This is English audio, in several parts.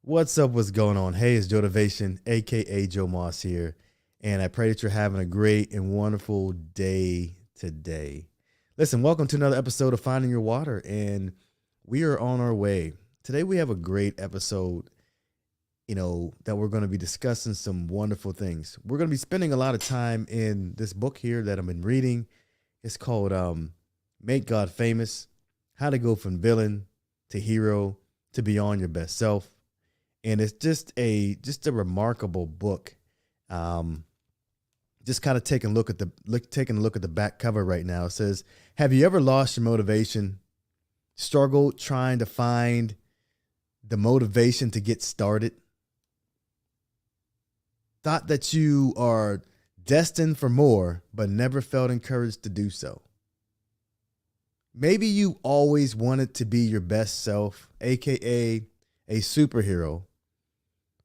What's up? What's going on? Hey, it's Jotivation, aka Joe Moss here, and I pray that you're having a great and wonderful day today. Listen, welcome to another episode of Finding Your Water, and we are on our way. Today we have a great episode, that we're going to be discussing some wonderful things. We're going to be spending a lot of time in this book here that I've been reading. It's called Make God Famous: How to Go from Villain to Hero to Beyond Your Best Self, and it's just a remarkable book. Um, just kind of taking a look at the back cover right now. It says, "Have you ever lost your motivation? Struggled trying to find the motivation to get started? Thought that you are destined for more, but never felt encouraged to do so? Maybe you always wanted to be your best self, aka a superhero,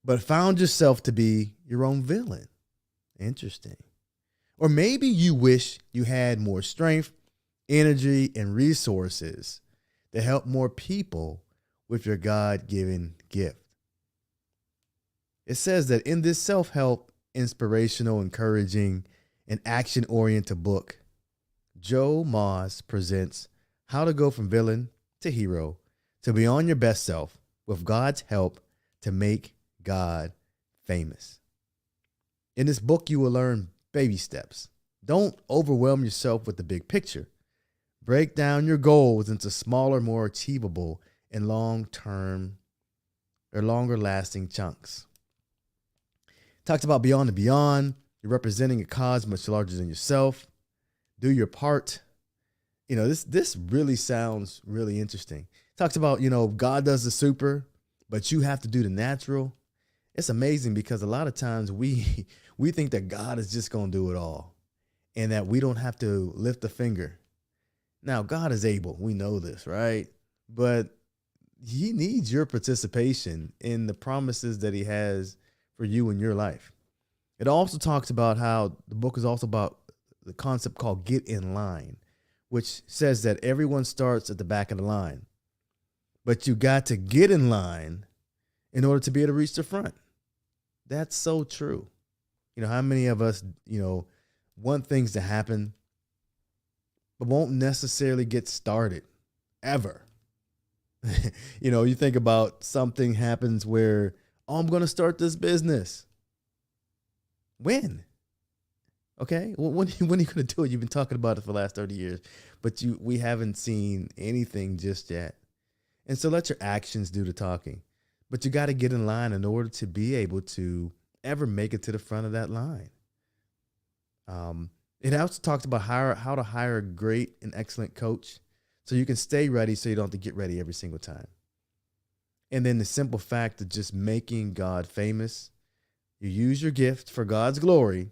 but found yourself to be your own villain. Interesting. Or maybe you wish you had more strength, energy, and resources to help more people with your God-given gift." It says that in this self-help, inspirational, encouraging, and action-oriented book, Joe Moss presents how to go from villain to hero to beyond your best self with God's help to make God famous. In this book, you will learn baby steps. Don't overwhelm yourself with the big picture. Break down your goals into smaller, more achievable, and long-term or longer lasting chunks. Talks about beyond and beyond. You're representing a cause much larger than yourself. Do your part. This really sounds really interesting. Talks about, God does the super, but you have to do the natural. It's amazing because a lot of times we we think that God is just going to do it all and that we don't have to lift a finger. Now, God is able. We know this, right? But he needs your participation in the promises that he has for you in your life. It also talks about how the book is also about the concept called get in line, which says that everyone starts at the back of the line, but you got to get in line in order to be able to reach the front. That's so true. How many of us, want things to happen, but won't necessarily get started ever? You think about something happens where, oh, I'm going to start this business. When? Okay. Well, when are you going to do it? You've been talking about it for the last 30 years, but we haven't seen anything just yet. And so let your actions do the talking. But you got to get in line in order to be able to ever make it to the front of that line. It also talks about how to hire a great and excellent coach so you can stay ready so you don't have to get ready every single time. And then the simple fact of just making God famous. You use your gift for God's glory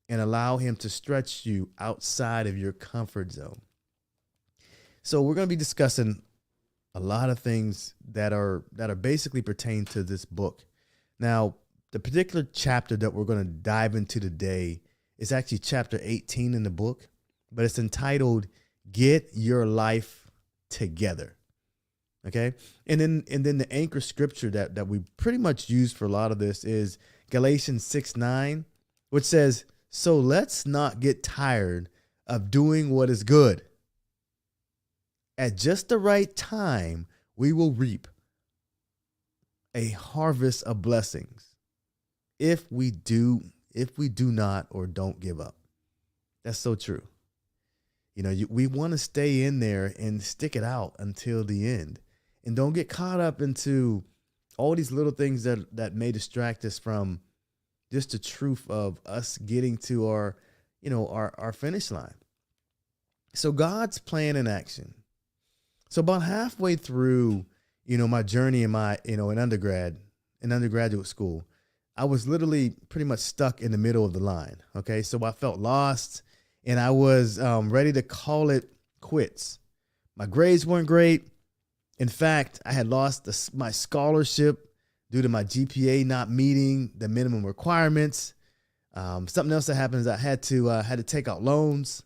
and allow him to stretch you outside of your comfort zone. So we're going to be discussing a lot of things that are basically pertain to this book. Now, the particular chapter that we're going to dive into today is actually chapter 18 in the book, but it's entitled Get Your Life Together. Okay? And then the anchor scripture that we pretty much use for a lot of this is Galatians 6:9, which says, "So let's not get tired of doing what is good. At just the right time, we will reap a harvest of blessings if we do not or don't give up." That's so true. We want to stay in there and stick it out until the end, and don't get caught up into all these little things that may distract us from just the truth of us getting to our finish line. So God's plan in action. So about halfway through, my journey in undergraduate school, I was literally pretty much stuck in the middle of the line. Okay. So I felt lost and I was ready to call it quits. My grades weren't great. In fact, I had lost my scholarship due to my GPA not meeting the minimum requirements. Something else that happened is I had to take out loans,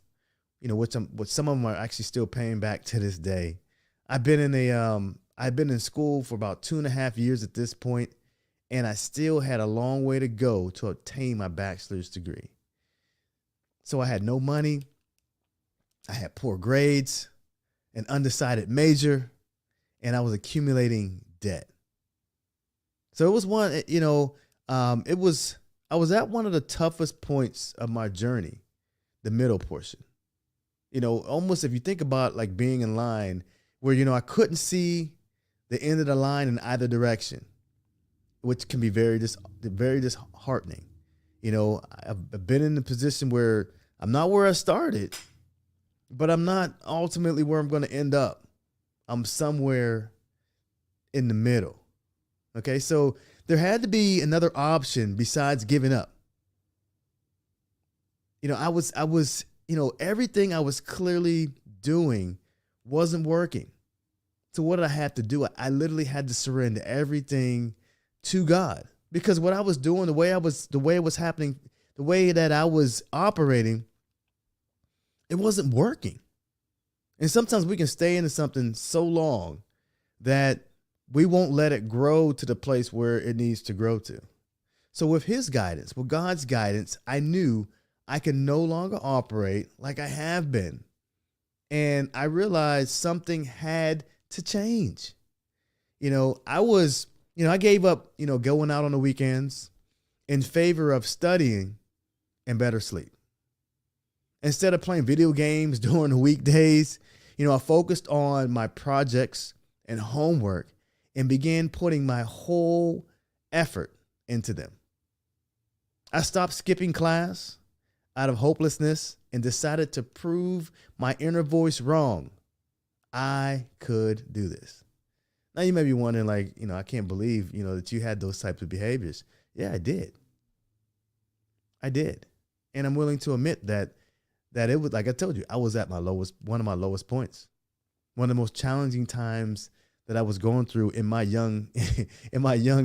which some of them are actually still paying back to this day. I've been in school for about 2.5 years at this point, and I still had a long way to go to obtain my bachelor's degree. So I had no money. I had poor grades, an undecided major, and I was accumulating debt. So it was one, I was at one of the toughest points of my journey, the middle portion. Almost if you think about like being in line where, I couldn't see the end of the line in either direction, which can be very disheartening. I've been in the position where I'm not where I started, but I'm not ultimately where I'm going to end up. I'm somewhere in the middle. Okay, so there had to be another option besides giving up. I was, everything I was clearly doing wasn't working. So what did I have to do? I literally had to surrender everything to God, because what I was doing, the way it was happening, the way that I was operating, it wasn't working. And sometimes we can stay into something so long that we won't let it grow to the place where it needs to grow to. So with his guidance, with God's guidance, I knew I could no longer operate like I have been. And I realized something had to change. I gave up, going out on the weekends in favor of studying and better sleep. Instead of playing video games during the weekdays, I focused on my projects and homework and began putting my whole effort into them. I stopped skipping class out of hopelessness and decided to prove my inner voice wrong. I could do this. Now you may be wondering, I can't believe, that you had those types of behaviors. Yeah, I did. And I'm willing to admit that it was, like I told you, I was at one of my lowest points. One of the most challenging times that I was going through in my young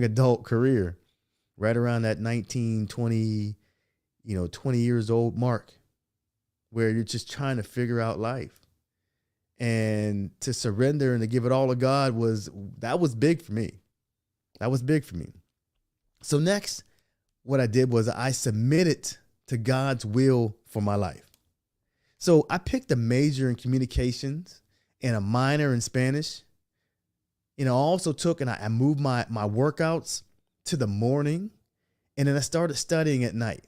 adult career, right around that 19, 20 years old mark, where you're just trying to figure out life. And to surrender and to give it all to God was big for me. That was big for me. So next, what I did was I submitted to God's will for my life. So I picked a major in communications and a minor in Spanish. I also took and I moved my workouts to the morning, and then I started studying at night.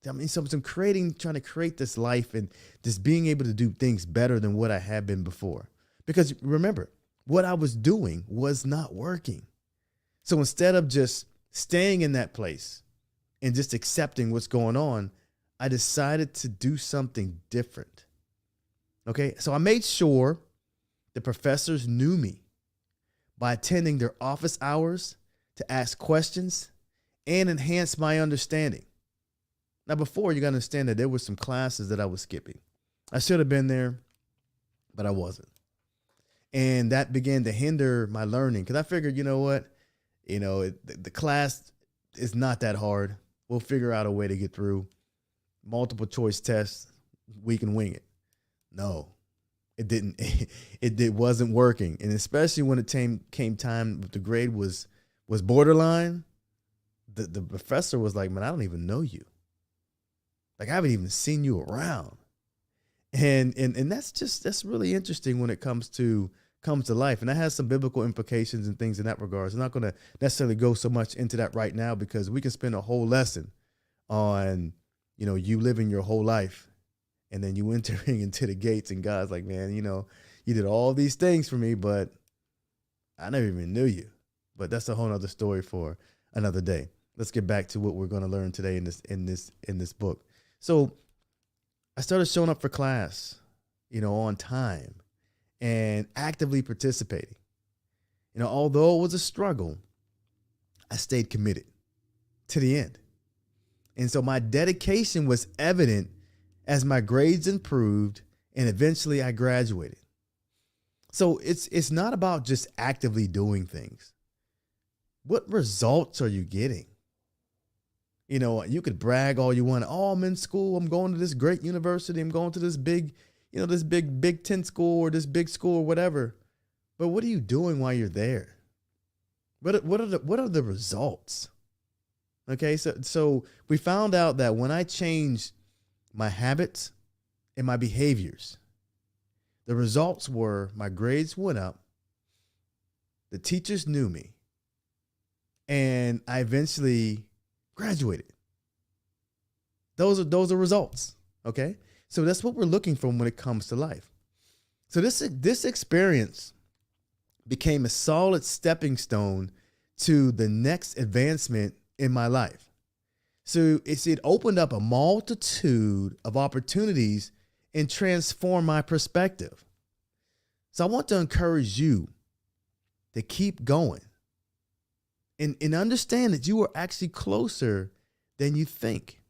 So I'm trying to create this life and just being able to do things better than what I had been before. Because remember, what I was doing was not working. So instead of just staying in that place and just accepting what's going on, I decided to do something different. Okay, so I made sure the professors knew me by attending their office hours to ask questions and enhance my understanding. Now, before, you got to understand that there were some classes that I was skipping. I should have been there, but I wasn't. And that began to hinder my learning, because I figured, you know what? The class is not that hard. We'll figure out a way to get through. Multiple choice tests, we can wing it. No, it didn't. It wasn't working. And especially when it came time, the grade was borderline, the professor was like, man, I don't even know you. Like, I haven't even seen you around. And that's really interesting when it comes to life. And that has some biblical implications and things in that regards. I'm not going to necessarily go so much into that right now, because we can spend a whole lesson on, you living your whole life and then you entering into the gates, and God's like, man, you did all these things for me, but I never even knew you. But that's a whole nother story for another day. Let's get back to what we're going to learn today in this book. So I started showing up for class, on time and actively participating. Although it was a struggle, I stayed committed to the end. And so my dedication was evident as my grades improved, and eventually I graduated. So it's not about just actively doing things. What results are you getting? You could brag all you want. Oh, I'm in school. I'm going to this great university. I'm going to this big, this big Big Ten school, or this big school, or whatever. But what are you doing while you're there? What are the results? Okay, so we found out that when I changed my habits and my behaviors, the results were my grades went up, the teachers knew me, and I eventually graduated. Those are results. Okay, so that's what we're looking for when it comes to life. So this experience became a solid stepping stone to the next advancement in my life. So it opened up a multitude of opportunities and transformed my perspective. So I want to encourage you to keep going and understand that you are actually closer than you think.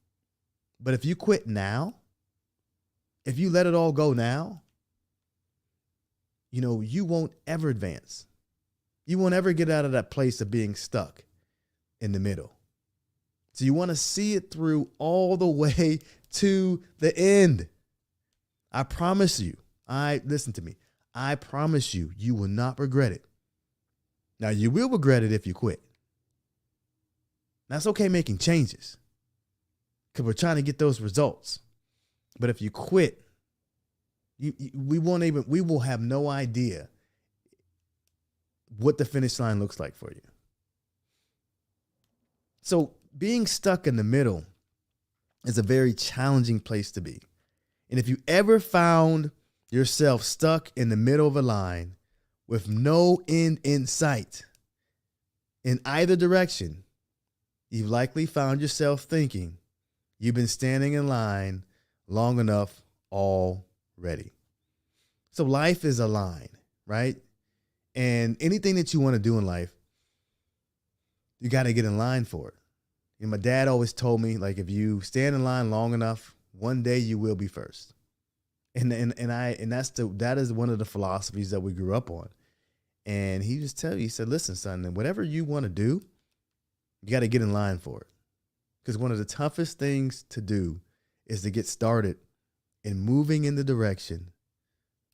But if you quit now, if you let it all go now, you won't ever advance. You won't ever get out of that place of being stuck in the middle. So you want to see it through all the way to the end. I promise you, listen to me. I promise you, you will not regret it. Now, you will regret it if you quit. That's okay making changes because we're trying to get those results. But if you quit, we will have no idea what the finish line looks like for you. So being stuck in the middle is a very challenging place to be. And if you ever found yourself stuck in the middle of a line with no end in sight in either direction, you've likely found yourself thinking you've been standing in line long enough already. So life is a line, right? And anything that you want to do in life, you got to get in line for it. And my dad always told me, like, if you stand in line long enough, one day you will be first. And that is one of the philosophies that we grew up on. And he just tell you, he said, listen, son, whatever you want to do, you got to get in line for it. Because one of the toughest things to do is to get started in moving in the direction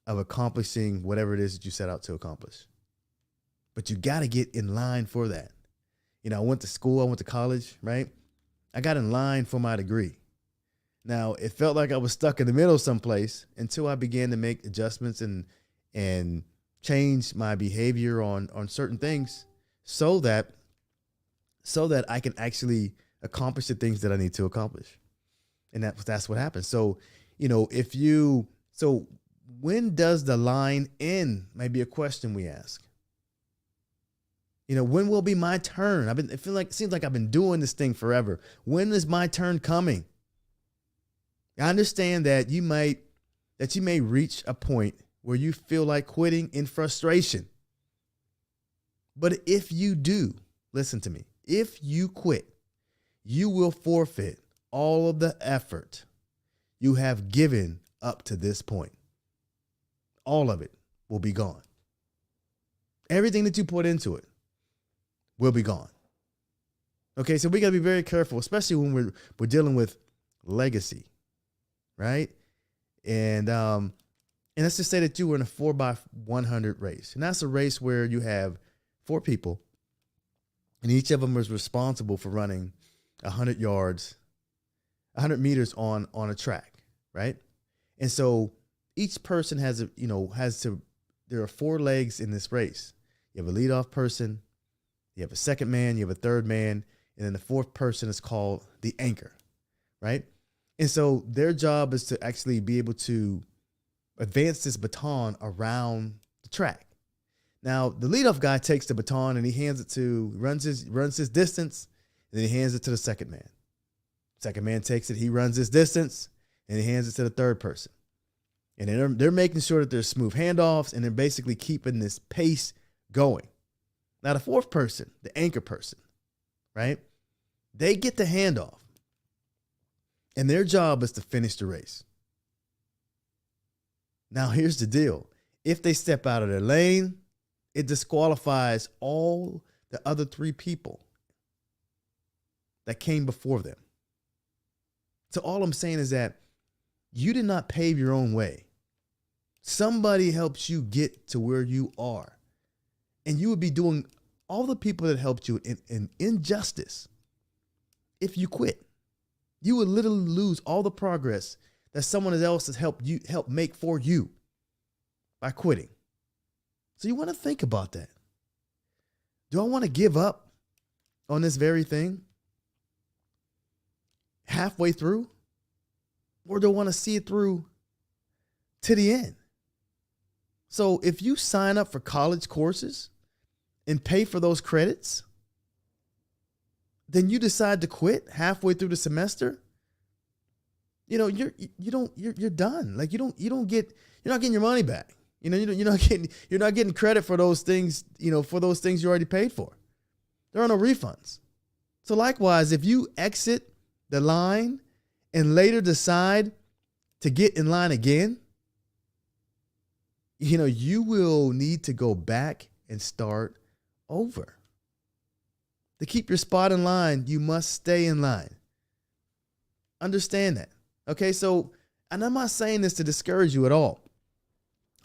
of accomplishing whatever it is that you set out to accomplish. But you got to get in line for that. I went to school, I went to college, right? I got in line for my degree. Now, it felt like I was stuck in the middle someplace until I began to make adjustments and change my behavior on certain things so that I can actually accomplish the things that I need to accomplish. And that's what happened. So, when does the line end? Might be a question we ask. When will be my turn? It seems like I've been doing this thing forever. When is my turn coming? I understand that you may reach a point where you feel like quitting in frustration. But if you do, listen to me, if you quit, you will forfeit all of the effort you have given up to this point. All of it will be gone. Everything that you put into it will be gone. Okay, so we got to be very careful, especially when we're dealing with legacy, right? And let's just say that you were in a 4x100 race, and that's a race where you have 4 people, and each of them is responsible for running 100 yards, 100 meters on a track, right? And so each person there are 4 legs in this race. You have a leadoff person, you have a second man, you have a third man, and then the 4th person is called the anchor, right? And so their job is to actually be able to advance this baton around the track. Now, the leadoff guy takes the baton and he runs his distance, and then he hands it to the second man. Second man takes it, he runs his distance, and he hands it to the third person. And they're making sure that there's smooth handoffs, and they're basically keeping this pace going. Now, the 4th person, the anchor person, right? They get the handoff, and their job is to finish the race. Now, here's the deal. If they step out of their lane, it disqualifies all the other 3 people that came before them. So all I'm saying is that you did not pave your own way. Somebody helps you get to where you are. And you would be doing all the people that helped you in injustice, if you quit, you would literally lose all the progress that someone else has helped make for you by quitting. So you want to think about that. Do I want to give up on this very thing halfway through? Or do I want to see it through to the end? So if you sign up for college courses and pay for those credits, then you decide to quit halfway through the semester, you're done. Like you're not getting your money back. You're not getting credit for those things, for those things you already paid for. There are no refunds. So likewise, if you exit the line and later decide to get in line again, you will need to go back and start over. To keep your spot in line, you must stay in line. Understand that. Okay, so, and I'm not saying this to discourage you at all.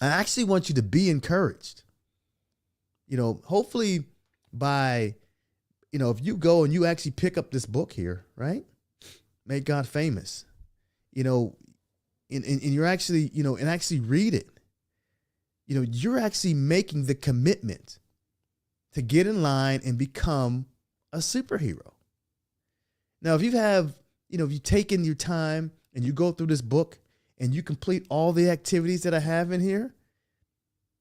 I actually want you to be encouraged. Hopefully by, if you go and you actually pick up this book here, right? Make God Famous, and you're actually, and actually read it. You're actually making the commitment to get in line and become a superhero. Now, if you've taken your time and you go through this book and you complete all the activities that I have in here,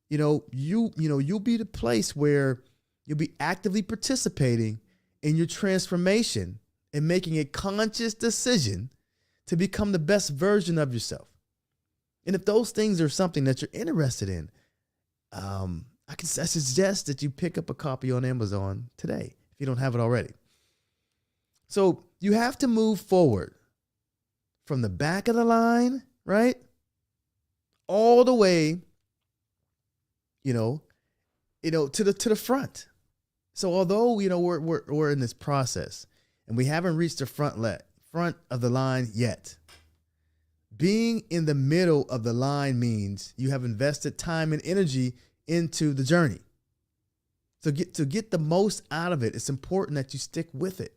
you'll be the place where you'll be actively participating in your transformation and making a conscious decision to become the best version of yourself. And if those things are something that you're interested in, I suggest that you pick up a copy on Amazon today if you don't have it already. So you have to move forward from the back of the line, right? All the way, to the front. So although, we're in this process and we haven't reached the front of the line yet, being in the middle of the line means you have invested time and energy into the journey. So to get the most out of it, it's important that you stick with it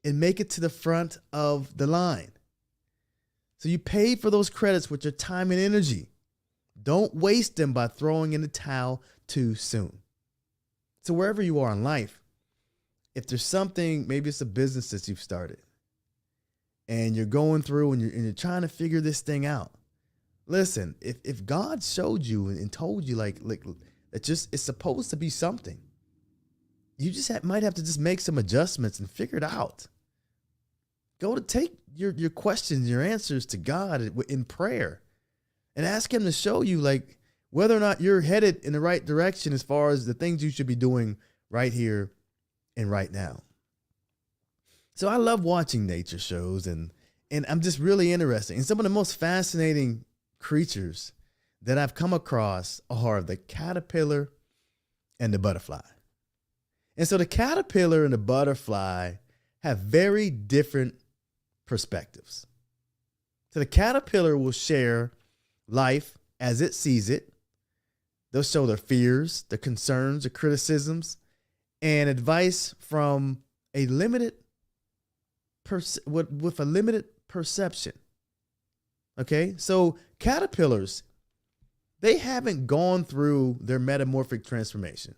and make it to the front of the line. So you pay for those credits with your time and energy. Don't waste them by throwing in the towel too soon. So wherever you are in life, if there's something, maybe it's a business that you've started and you're going through and you're trying to figure this thing out. Listen, if God showed you and told you like it's supposed to be something, you just might have to just make some adjustments and figure it out. Go to take your questions, your answers to God in prayer and ask him to show you like whether or not you're headed in the right direction as far as the things you should be doing right here and right now. So I love watching nature shows and I'm just really interested. And some of the most fascinating creatures that I've come across are the caterpillar and the butterfly. And so the caterpillar and the butterfly have very different perspectives. So the caterpillar will share life as it sees it. They'll show their fears, their concerns, their criticisms, and advice from a limited with a limited perception. Okay, so caterpillars, they haven't gone through their metamorphic transformation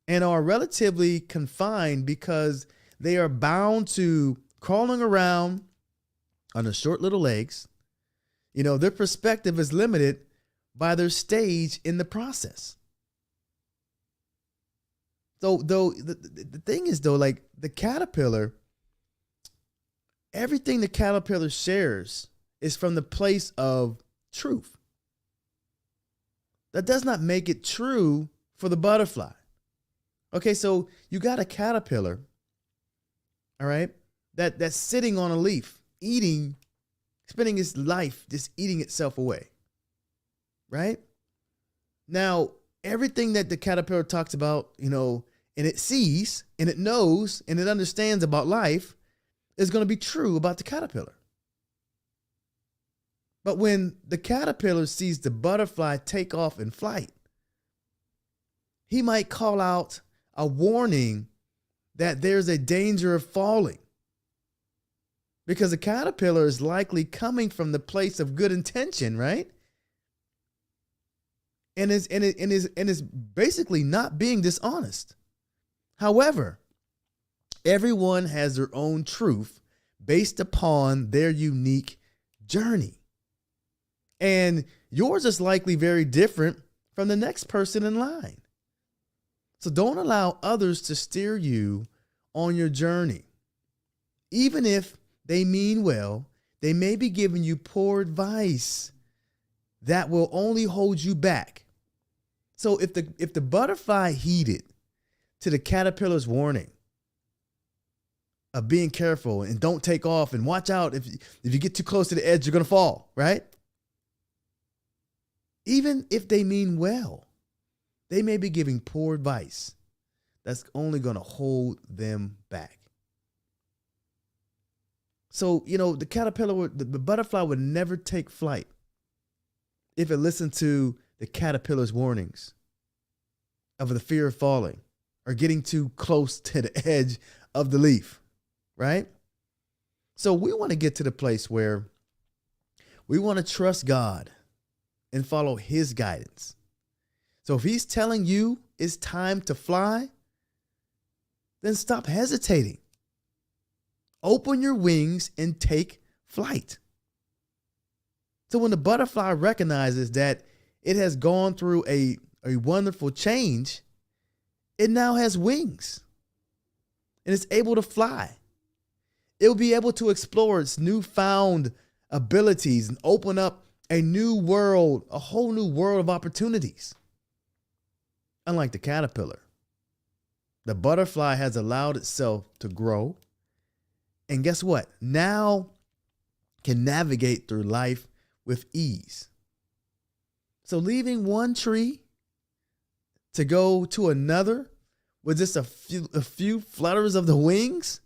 and are relatively confined because they are bound to crawling around on their short little legs. Their perspective is limited by their stage in the process. So though the thing is though, like the caterpillar, everything the caterpillar shares is from the place of truth. That does not make it true for the butterfly. Okay, so you got a caterpillar, all right, that's sitting on a leaf, spending its life just eating itself away, right? Now, everything that the caterpillar talks about, and it sees and it knows and it understands about life is going to be true about the caterpillar. But when the caterpillar sees the butterfly take off in flight, He might call out a warning that there's a danger of falling, because the caterpillar is likely coming from the place of good intention, right? And is basically not being dishonest. However, everyone has their own truth based upon their unique journey. And yours is likely very different from the next person in line. So don't allow others to steer you on your journey. Even if they mean well, they may be giving you poor advice that will only hold you back. So if the butterfly heeded to the caterpillar's warning of being careful and don't take off and watch out, if you get too close to the edge, you're going to fall, right? Even if they mean well, they may be giving poor advice that's only going to hold them back. So, the caterpillar, the butterfly would never take flight if it listened to the caterpillar's warnings of the fear of falling or getting too close to the edge of the leaf, right? So we want to get to the place where we want to trust God and follow his guidance. So if he's telling you it's time to fly, then stop hesitating. Open your wings and take flight. So when the butterfly recognizes that it has gone through a wonderful change, it now has wings and it's able to fly. It will be able to explore its newfound abilities and open up a new world, a whole new world of opportunities. Unlike the caterpillar, the butterfly has allowed itself to grow. And guess what? Now can navigate through life with ease. So leaving one tree to go to another with just a few flutters of the wings,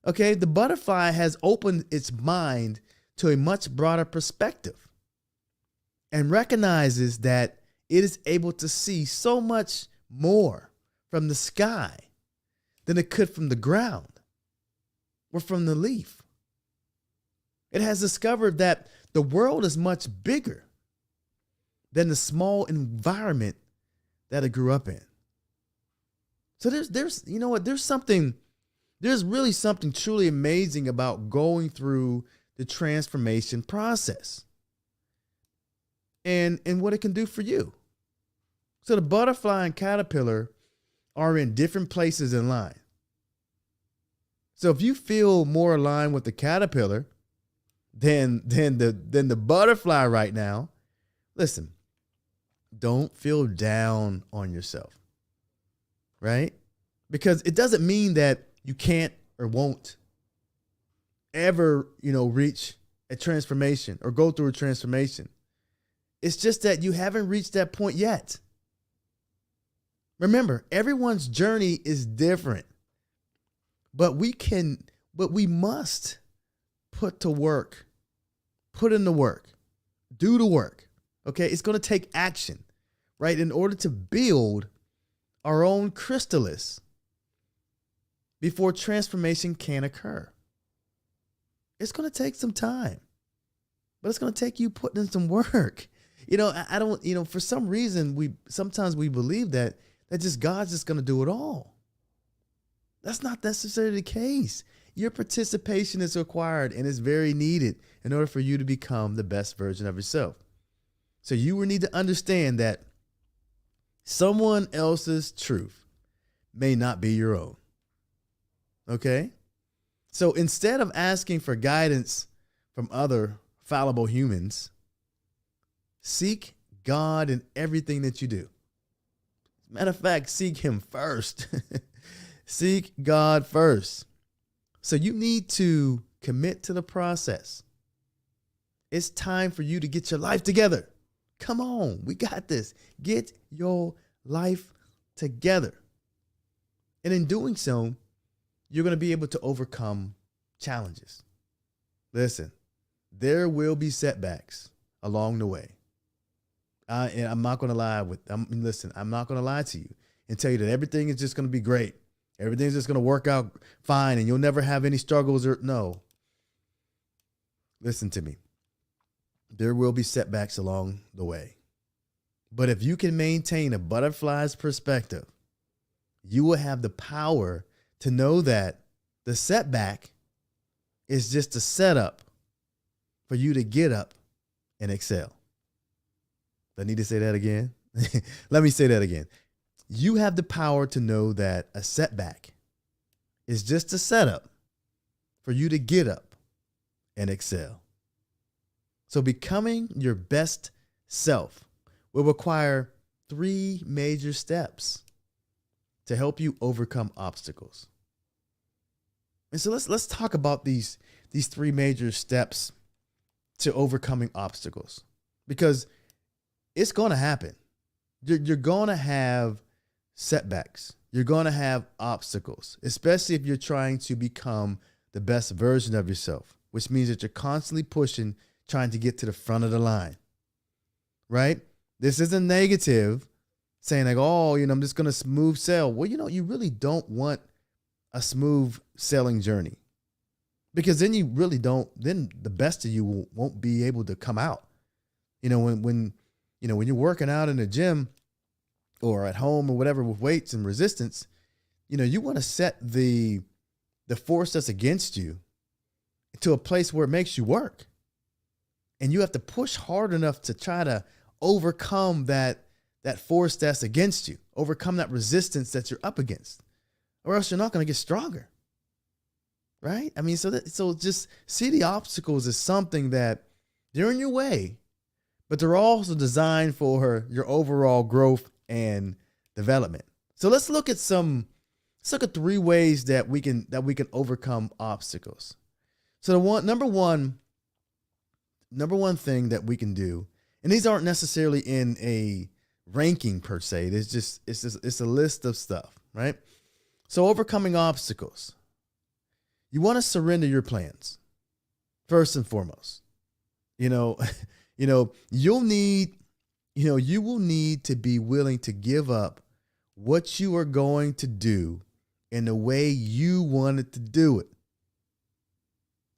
okay, the butterfly has opened its mind to a much broader perspective and recognizes that it is able to see so much more from the sky than it could from the ground or from the leaf. It has discovered that the world is much bigger than the small environment that it grew up in. So there's really something truly amazing about going through the transformation process and what it can do for you. So the butterfly and caterpillar are in different places in line. So if you feel more aligned with the caterpillar than the butterfly right now, listen, don't feel down on yourself, right? Because it doesn't mean that you can't or won't ever, reach a transformation or go through a transformation. It's just that you haven't reached that point yet. Remember, everyone's journey is different. But we must put in the work, do the work. Okay. It's going to take action, right? In order to build our own chrysalis before transformation can occur. It's going to take some time, but it's going to take you putting in some work. I don't, for some reason, sometimes we believe that just God's just going to do it all. That's not necessarily the case. Your participation is required and is very needed in order for you to become the best version of yourself. So you will need to understand that someone else's truth may not be your own. Okay? So instead of asking for guidance from other fallible humans, seek God in everything that you do. Matter of fact, seek him first. Seek God first. So you need to commit to the process. It's time for you to get your life together. Come on, we got this. Get your life together. And in doing so, you're going to be able to overcome challenges. Listen, there will be setbacks along the way. And I'm not going to lie I'm not going to lie to you. and tell you that everything is just going to be great. Everything's just going to work out fine and you'll never have any struggles or no. Listen to me. There will be setbacks along the way. But if you can maintain a butterfly's perspective, you will have the power to know that the setback is just a setup for you to get up and excel. Do I need to say that again? Let me say that again. You have the power to know that a setback is just a setup for you to get up and excel. So becoming your best self will require 3 major steps to help you overcome obstacles. And so let's talk about these 3 major steps to overcoming obstacles, because it's going to happen. You're going to have setbacks. You're going to have obstacles, especially if you're trying to become the best version of yourself, which means that you're constantly pushing, trying to get to the front of the line, right? This isn't negative, saying like, oh, I'm just going to smooth sail. Well, you really don't want a smooth sailing journey, because then you really don't, then the best of you won't be able to come out. When you're working out in the gym or at home or whatever with weights and resistance, you want to set the force that's against you to a place where it makes you work. And you have to push hard enough to try to overcome that force that's against you, overcome that resistance that you're up against, or else you're not going to get stronger. Right? I mean, so just see the obstacles as something that they're in your way, but they're also designed for your overall growth and development. So let's look at 3 ways that we can overcome obstacles. So the number one thing that we can do, and these aren't necessarily in a ranking per se. It's a list of stuff, right? So overcoming obstacles. You want to surrender your plans first and foremost. You will need to be willing to give up what you are going to do in the way you wanted to do it.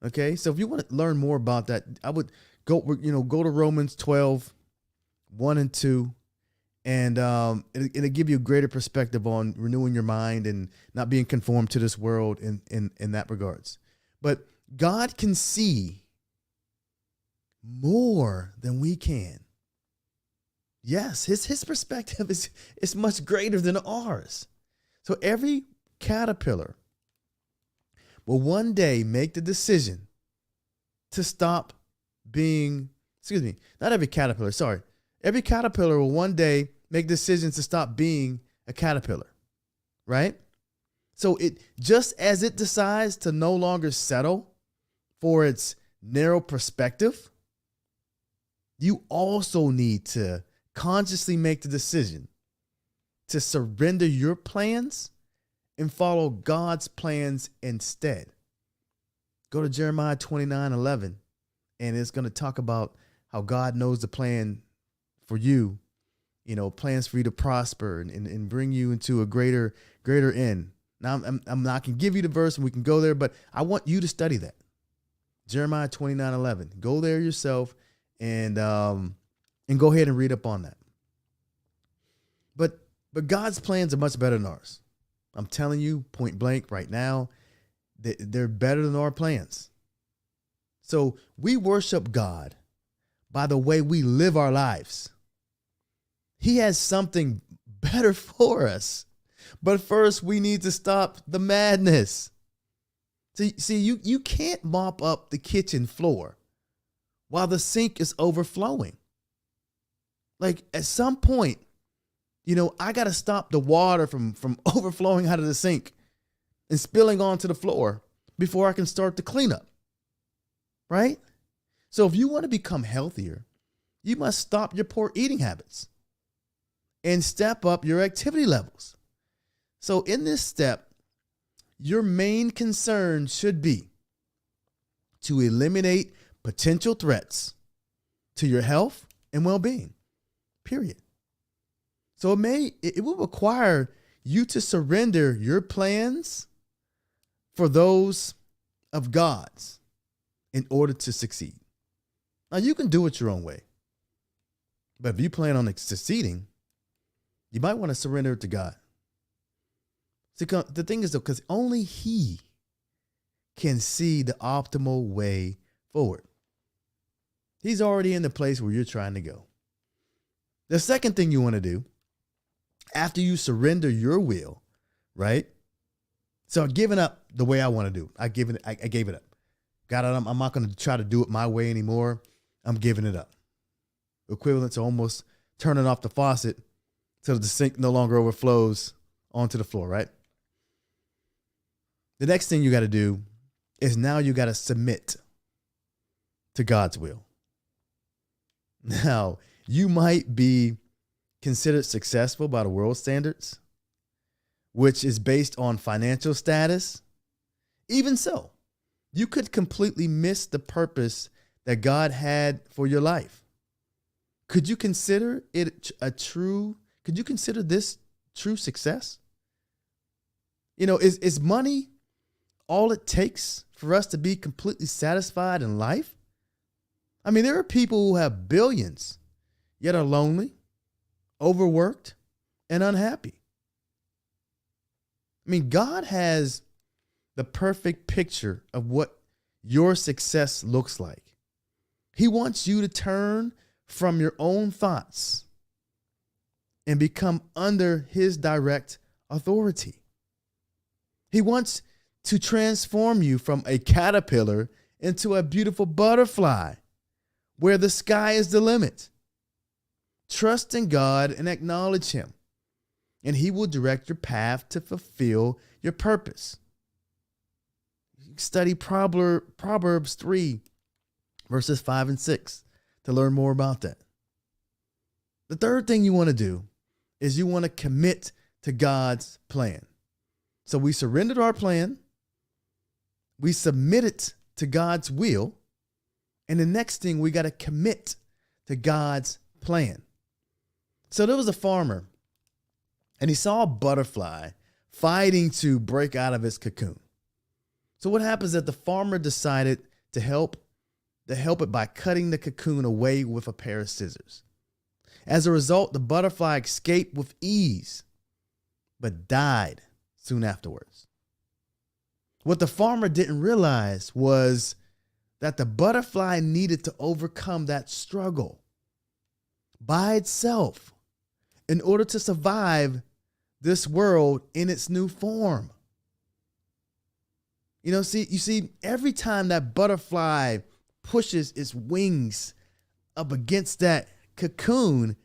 Okay. So if you want to learn more about that, I would go to Romans 12, 1 and 2. And it'll give you a greater perspective on renewing your mind and not being conformed to this world in that regards. But God can see more than we can. Yes, his perspective is much greater than ours. So every caterpillar will one day make the decision to stop being, not every caterpillar, sorry. Every caterpillar will one day make decisions to stop being a caterpillar, right? So it just as it decides to no longer settle for its narrow perspective, you also need to consciously make the decision to surrender your plans and follow God's plans instead. Go to Jeremiah 29:11, and it's going to talk about how God knows the plan for you, plans for you to prosper and bring you into a greater end. Now, I'm not going to give you the verse and we can go there, but I want you to study that. Jeremiah 29:11. Go there yourself and go ahead and read up on that. But God's plans are much better than ours. I'm telling you point blank right now, they're better than our plans. So we worship God by the way we live our lives. He has something better for us. But first, we need to stop the madness. See, you can't mop up the kitchen floor while the sink is overflowing. Like at some point, I got to stop the water from overflowing out of the sink and spilling onto the floor before I can start the cleanup. Right? So if you want to become healthier, you must stop your poor eating habits and step up your activity levels. So in this step, your main concern should be to eliminate potential threats to your health and well-being, period. So it will require you to surrender your plans for those of God's in order to succeed. Now you can do it your own way. But if you plan on succeeding, you might want to surrender it to God. See, the thing is, though, because only He can see the optimal way forward. He's already in the place where you're trying to go. The second thing you want to do after you surrender your will, right? So giving up the way I want to do. I gave it up. God, I'm not going to try to do it my way anymore. I'm giving it up. Equivalent to almost turning off the faucet so the sink no longer overflows onto the floor, right? The next thing you got to do is now you got to submit to God's will. Now, you might be considered successful by the world standards, which is based on financial status. Even so, you could completely miss the purpose that God had for your life. Could you consider this true success? Is money all it takes for us to be completely satisfied in life? I mean, there are people who have billions, yet are lonely, overworked, and unhappy. I mean, God has the perfect picture of what your success looks like. He wants you to turn from your own thoughts and become under His direct authority. He wants to transform you from a caterpillar into a beautiful butterfly where the sky is the limit. Trust in God and acknowledge Him, and He will direct your path to fulfill your purpose. Study Proverbs 3, verses 5 and 6 to learn more about that. The third thing you want to do is you want to commit to God's plan. So we surrendered our plan. We submitted to God's will. And the next thing, we got to commit to God's plan. So there was a farmer, and he saw a butterfly fighting to break out of its cocoon. So what happens is that the farmer decided to help it by cutting the cocoon away with a pair of scissors. As a result, the butterfly escaped with ease, but died soon afterwards. What the farmer didn't realize was that the butterfly needed to overcome that struggle by itself in order to survive this world in its new form. You see, every time that butterfly pushes its wings up against that cocoon,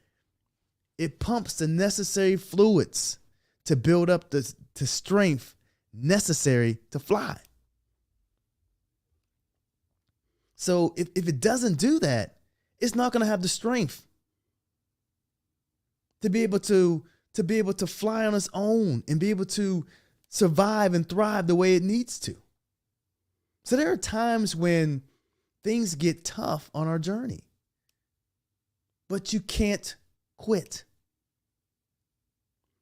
it pumps the necessary fluids to build up the strength necessary to fly. So if it doesn't do that, it's not going to have the strength to be able to fly on its own and be able to survive and thrive the way it needs to. So there are times when things get tough on our journey, but you can't quit.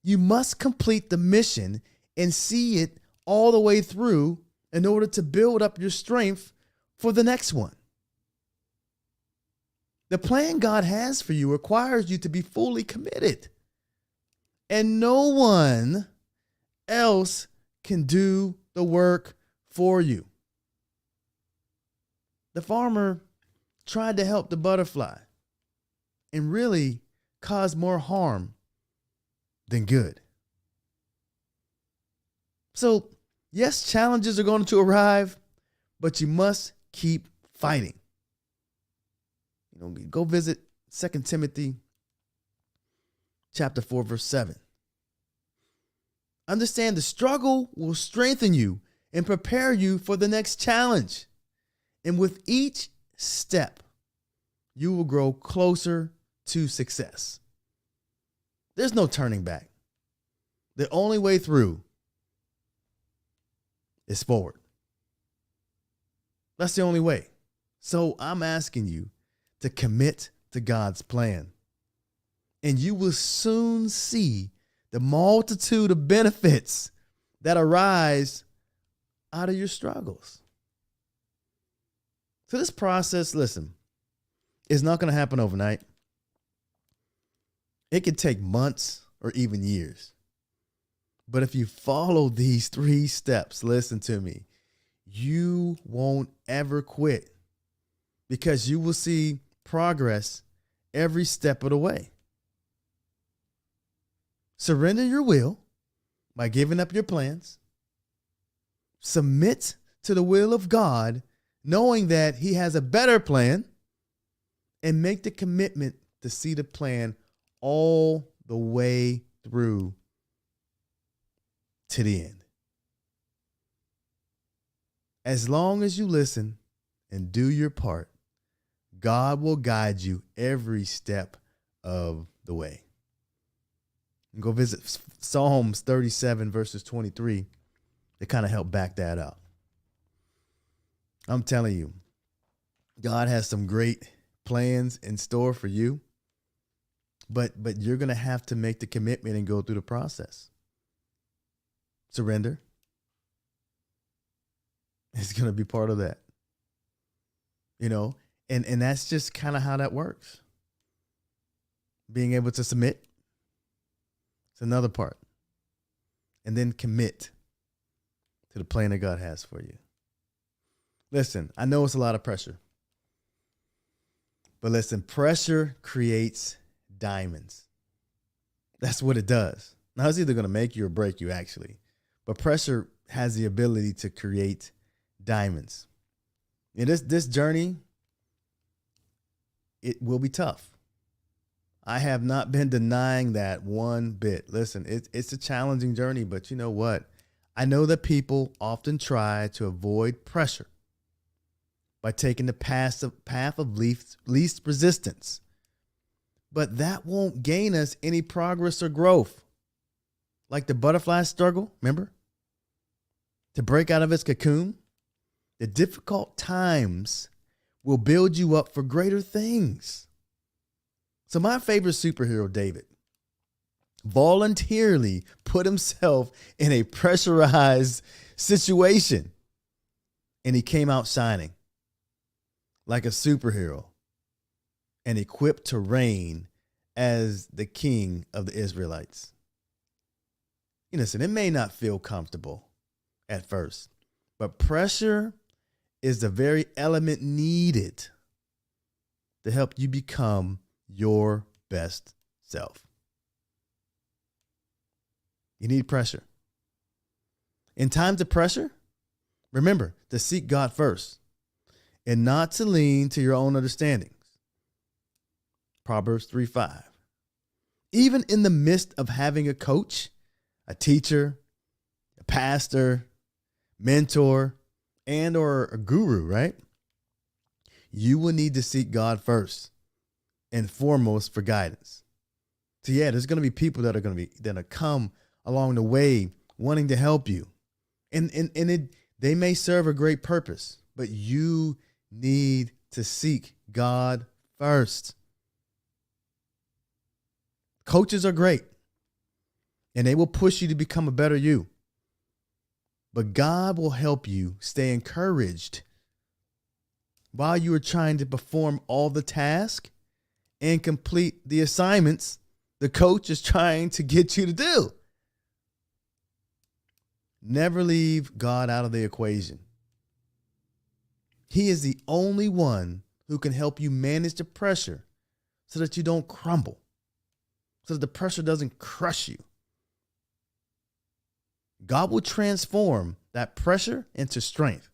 You must complete the mission and see it all the way through in order to build up your strength for the next one. The plan God has for you requires you to be fully committed, and no one else can do the work for you. The farmer tried to help the butterfly and really caused more harm than good. So, yes, challenges are going to arrive, but you must keep fighting. Go visit 2 Timothy chapter 4, verse 7. Understand the struggle will strengthen you and prepare you for the next challenge. And with each step, you will grow closer to success. There's no turning back. The only way through is forward. That's the only way. So I'm asking you to commit to God's plan. and you will soon see the multitude of benefits that arise out of your struggles. So this process, listen, is not going to happen overnight. It could take months or even years. But if you follow these 3 steps, listen to me, you won't ever quit, because you will see progress every step of the way. Surrender your will by giving up your plans. Submit to the will of God, knowing that He has a better plan, and make the commitment to see the plan all the way through to the end. As long as you listen and do your part, God will guide you every step of the way. Go visit Psalms 37 verses 23 to kind of help back that up. I'm telling you, God has some great plans in store for you, but you're going to have to make the commitment and go through the process. Surrender is going to be part of that. And that's just kind of how that works. Being able to submit, it's another part. And then commit to the plan that God has for you. Listen, I know it's a lot of pressure. But listen, pressure creates diamonds. That's what it does. Now, it's either going to make you or break you, actually. But pressure has the ability to create diamonds. And this journey, it will be tough. I have not been denying that one bit. Listen, it's a challenging journey, but you know what? I know that people often try to avoid pressure by taking the path of least resistance. But that won't gain us any progress or growth. Like the butterfly struggle, remember? To break out of its cocoon, the difficult times will build you up for greater things. So my favorite superhero, David, voluntarily put himself in a pressurized situation, and he came out shining like a superhero and equipped to reign as the king of the Israelites. Listen, it may not feel comfortable at first, but pressure is the very element needed to help you become your best self. You need pressure. In times of pressure, remember to seek God first and not to lean to your own understandings. Proverbs 3:5. Even in the midst of having a coach, a teacher, a pastor, mentor, and or a guru, right? You will need to seek God first and foremost for guidance. So yeah, there's going to be people that are come along the way wanting to help you. And they may serve a great purpose, but you need to seek God first. Coaches are great, and they will push you to become a better you. But God will help you stay encouraged while you are trying to perform all the tasks and complete the assignments the coach is trying to get you to do. Never leave God out of the equation. He is the only one who can help you manage the pressure so that you don't crumble, so that the pressure doesn't crush you. God will transform that pressure into strength,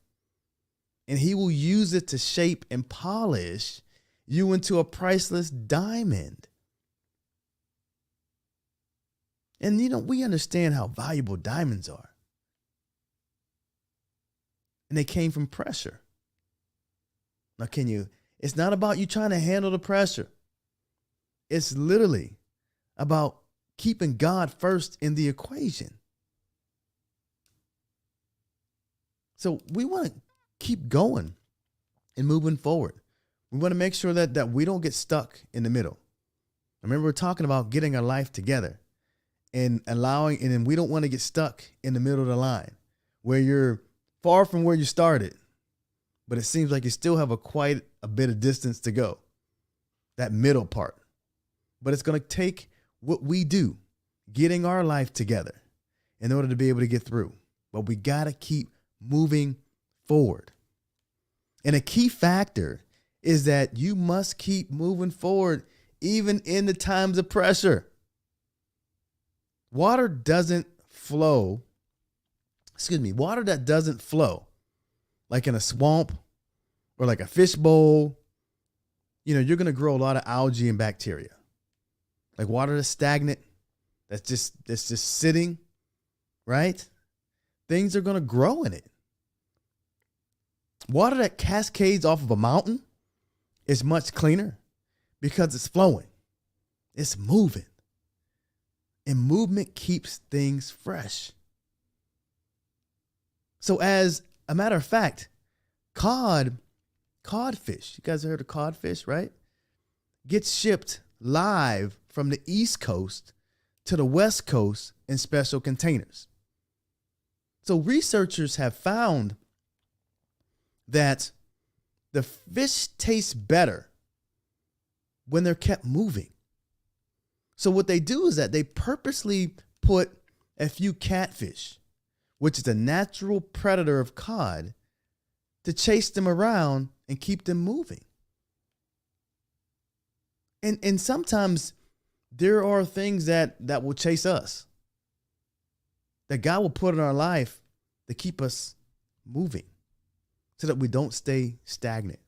and He will use it to shape and polish you into a priceless diamond. And we understand how valuable diamonds are. And they came from pressure. Now, it's not about you trying to handle the pressure. It's literally about keeping God first in the equation. So we want to keep going and moving forward. We want to make sure that we don't get stuck in the middle. Remember, we're talking about getting our life together and allowing, and then we don't want to get stuck in the middle of the line where you're far from where you started, but it seems like you still have quite a bit of distance to go, that middle part. But it's going to take what we do, getting our life together in order to be able to get through. But we got to keep moving forward. And a key factor is that you must keep moving forward even in the times of pressure. Water that doesn't flow like in a swamp or like a fish bowl, you're going to grow a lot of algae and bacteria. Like water that's stagnant, that's just sitting, right? Things are going to grow in it. Water that cascades off of a mountain is much cleaner because it's flowing. It's moving. And movement keeps things fresh. So as a matter of fact, codfish, you guys have heard of codfish, right? Gets shipped live from the East Coast to the West Coast in special containers. So researchers have found that the fish taste better when they're kept moving. So what they do is that they purposely put a few catfish, which is a natural predator of cod, to chase them around and keep them moving. And sometimes there are things that will chase us, that God will put in our life to keep us moving so that we don't stay stagnant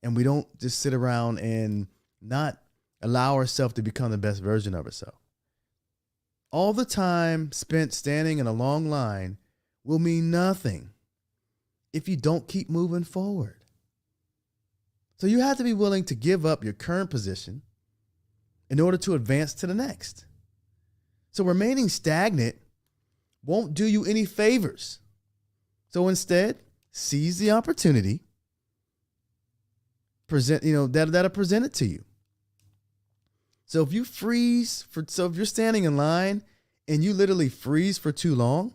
and we don't just sit around and not allow ourselves to become the best version of ourselves. All the time spent standing in a long line will mean nothing if you don't keep moving forward. So you have to be willing to give up your current position in order to advance to the next. So remaining stagnant won't do you any favors. So instead, seize the opportunity that are presented to you. So if you're standing in line and you literally freeze for too long,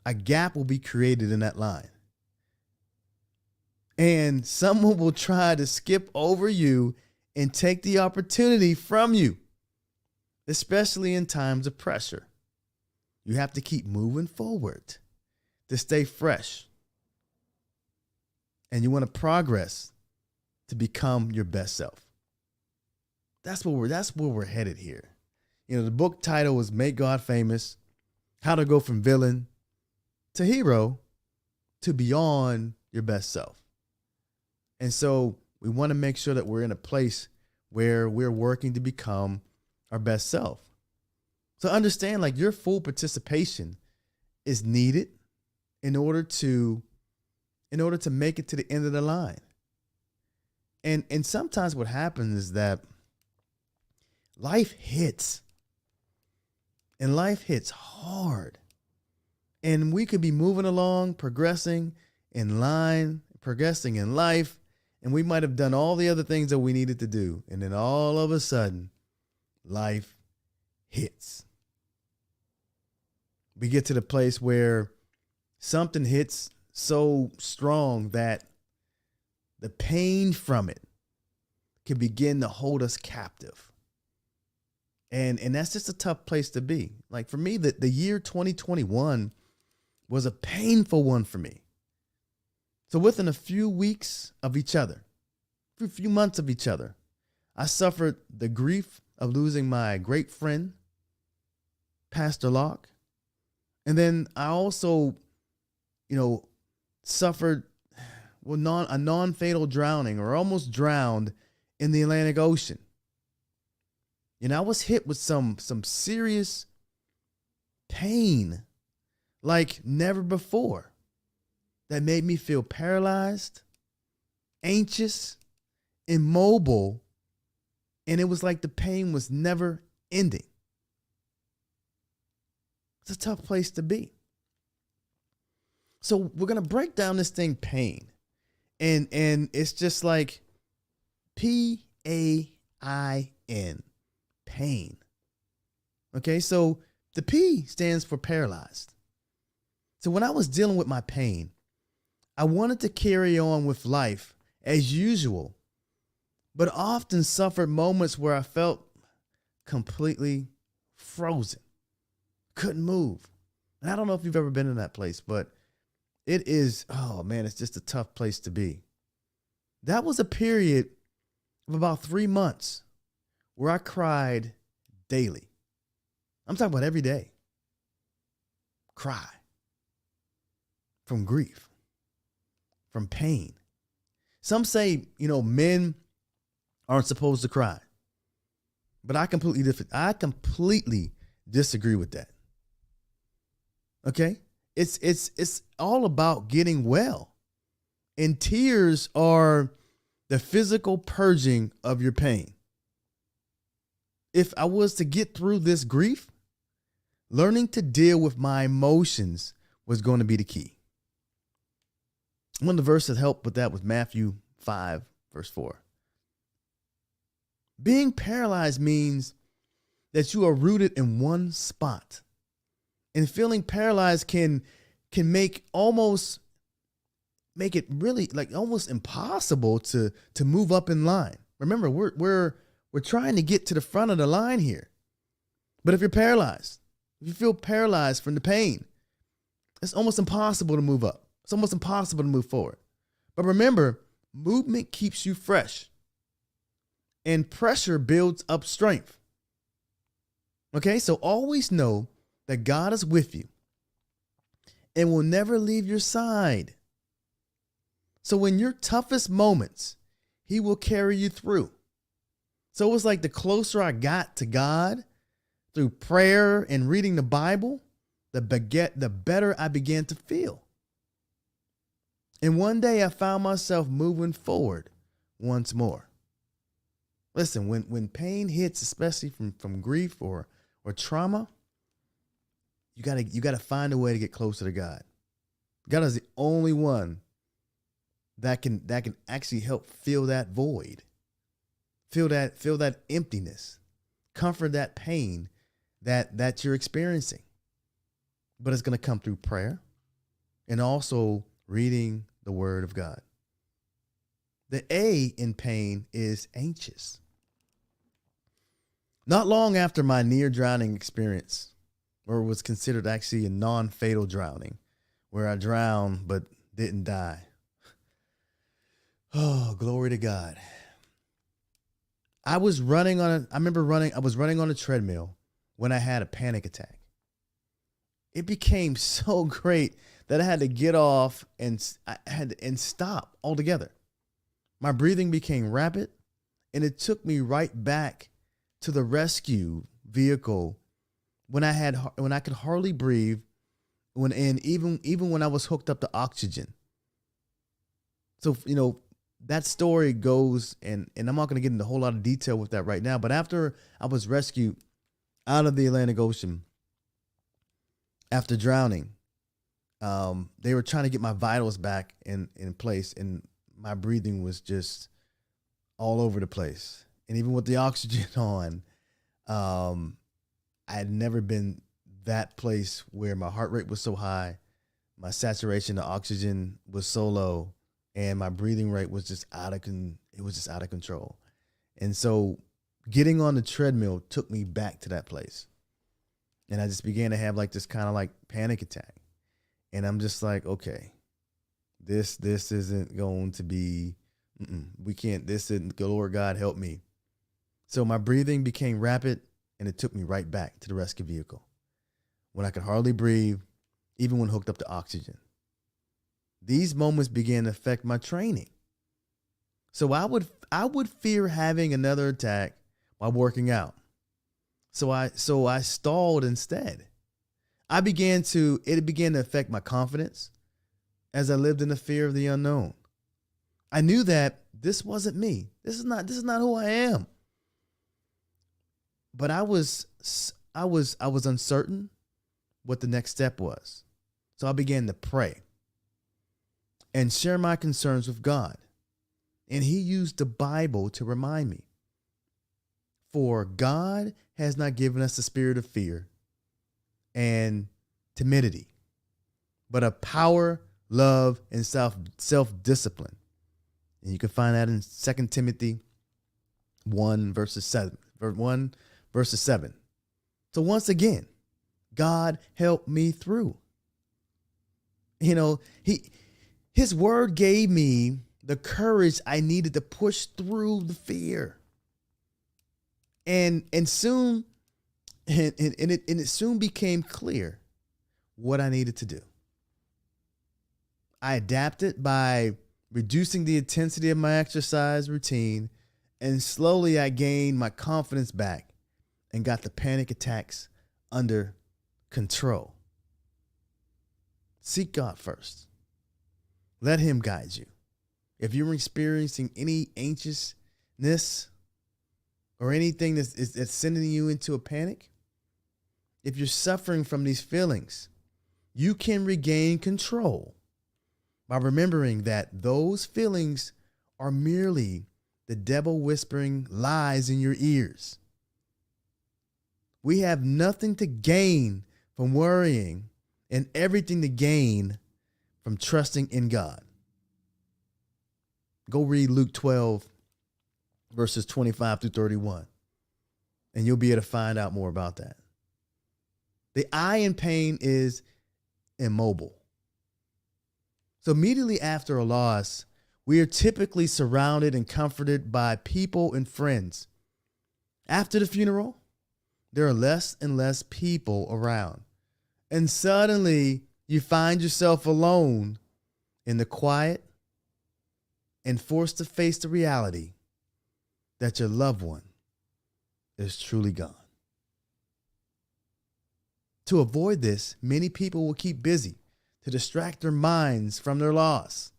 a gap will be created in that line. And someone will try to skip over you and take the opportunity from you, especially in times of pressure. You have to keep moving forward to stay fresh. And you want to progress to become your best self. That's where we're headed here. The book title was Make God Famous: How to Go from Villain to Hero to Beyond Your Best Self. And so we want to make sure that we're in a place where we're working to become our best self. So understand, like, your full participation is needed in order to make it to the end of the line. And sometimes what happens is that life hits. And life hits hard. And we could be moving along, progressing in line, progressing in life, and we might have done all the other things that we needed to do. And then all of a sudden, life hits. We get to the place where something hits so strong that the pain from it can begin to hold us captive. And that's just a tough place to be. Like for me, the year 2021 was a painful one for me. So within a few weeks of each other, a few months of each other, I suffered the grief of losing my great friend, Pastor Locke. And then I also, suffered a non-fatal drowning, or almost drowned in the Atlantic Ocean. I was hit with some serious pain like never before that made me feel paralyzed, anxious, immobile, and it was like the pain was never ending. It's a tough place to be. So we're going to break down this thing, pain. And it's just like PAIN. pain. Okay, so the P stands for paralyzed. So when I was dealing with my pain, I wanted to carry on with life as usual, but often suffered moments where I felt completely frozen, couldn't move. And I don't know if you've ever been in that place, but it is, oh man, it's just a tough place to be. That was a period of about 3 months where I cried daily. I'm talking about every day. Cry. From grief. From pain. Some say, men aren't supposed to cry. But I completely disagree with that. Okay? It's all about getting well. And tears are the physical purging of your pain. If I was to get through this grief, learning to deal with my emotions was going to be the key. One of the verses that helped with that was Matthew 5, verse 4. Being paralyzed means that you are rooted in one spot. And feeling paralyzed can make it really like almost impossible to move up in line. Remember, we're trying to get to the front of the line here. But if you're paralyzed, if you feel paralyzed from the pain, it's almost impossible to move up. It's almost impossible to move forward. But remember, movement keeps you fresh. And pressure builds up strength. Okay, so always know that God is with you and will never leave your side. So in your toughest moments, he will carry you through. So it was like the closer I got to God through prayer and reading the Bible, the better I began to feel. And one day I found myself moving forward once more. Listen, when pain hits, especially from grief or trauma, you gotta find a way to get closer to God. God is the only one that can actually help fill that void, fill that emptiness, comfort that pain that you're experiencing. But it's gonna come through prayer and also reading the Word of God. The A in pain is anxious. Not long after my near drowning experience, or was considered actually a non-fatal drowning, where I drowned but didn't die. Oh, glory to God. I was running on a treadmill when I had a panic attack. It became so great that I had to get off and stop altogether. My breathing became rapid, and it took me right back to the rescue vehicle when I could hardly breathe, even when I was hooked up to oxygen. So that story goes, and I'm not going to get into a whole lot of detail with that right now. But after I was rescued out of the Atlantic Ocean after drowning, they were trying to get my vitals back in place, and my breathing was just all over the place. And even with the oxygen on, I had never been that place where my heart rate was so high, my saturation of oxygen was so low, and my breathing rate was just out of control. And so getting on the treadmill took me back to that place. And I just began to have like this kind of like panic attack. And I'm just like, okay, this isn't going to be, we can't, this isn't, Lord God, help me. So my breathing became rapid, and it took me right back to the rescue vehicle when I could hardly breathe, even when hooked up to oxygen. These moments began to affect my training. So I would fear having another attack while working out. So I stalled instead. It began to affect my confidence as I lived in the fear of the unknown. I knew that this wasn't me. This is not who I am. But I was uncertain what the next step was. So I began to pray and share my concerns with God. And he used the Bible to remind me. For God has not given us the spirit of fear and timidity, but of power, love, and self-discipline. And you can find that in 2 Timothy 1 verses 7. So once again, God helped me through. His word gave me the courage I needed to push through the fear. And it soon became clear what I needed to do. I adapted by reducing the intensity of my exercise routine, and slowly I gained my confidence back and got the panic attacks under control. Seek God first. Let him guide you. If you're experiencing any anxiousness or anything that's sending you into a panic, if you're suffering from these feelings, you can regain control by remembering that those feelings are merely the devil whispering lies in your ears. We have nothing to gain from worrying and everything to gain from trusting in God. Go read Luke 12, verses 25 through 31, and you'll be able to find out more about that. The I in pain is immobile. So immediately after a loss, we are typically surrounded and comforted by people and friends. After the funeral, there are less and less people around. And suddenly you find yourself alone in the quiet and forced to face the reality that your loved one is truly gone. To avoid this, many people will keep busy to distract their minds from their loss.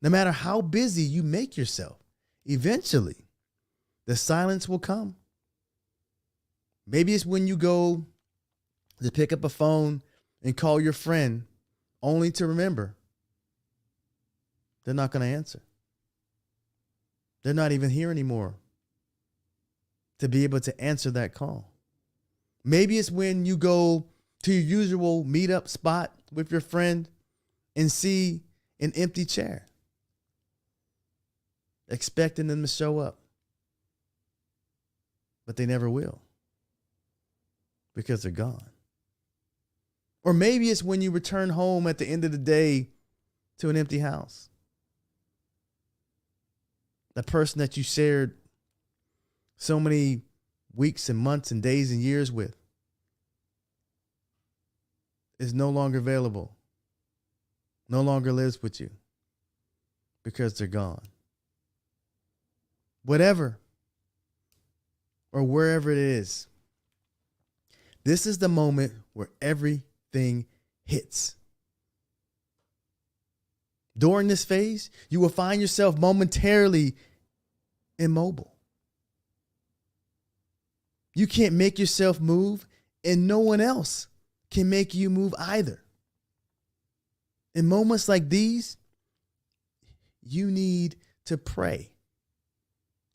No matter how busy you make yourself, eventually the silence will come. Maybe it's when you go to pick up a phone and call your friend, only to remember they're not going to answer. They're not even here anymore to be able to answer that call. Maybe it's when you go to your usual meetup spot with your friend and see an empty chair, expecting them to show up, but they never will because they're gone. Or maybe it's when you return home at the end of the day to an empty house. The person that you shared so many weeks and months and days and years with is no longer available, no longer lives with you because they're gone. Whatever or wherever it is, this is the moment where everything hits. During this phase, you will find yourself momentarily immobile. You can't make yourself move, and no one else can make you move either. In moments like these, you need to pray.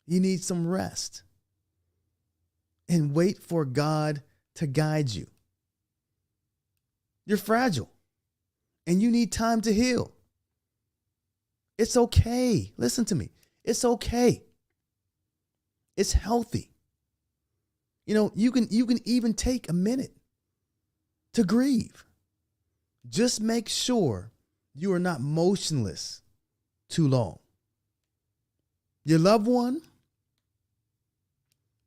You need some rest and wait for God to guide you. You're fragile and you need time to heal. It's okay. Listen to me. It's okay. It's healthy. You can even take a minute to grieve. Just make sure you are not motionless too long. Your loved one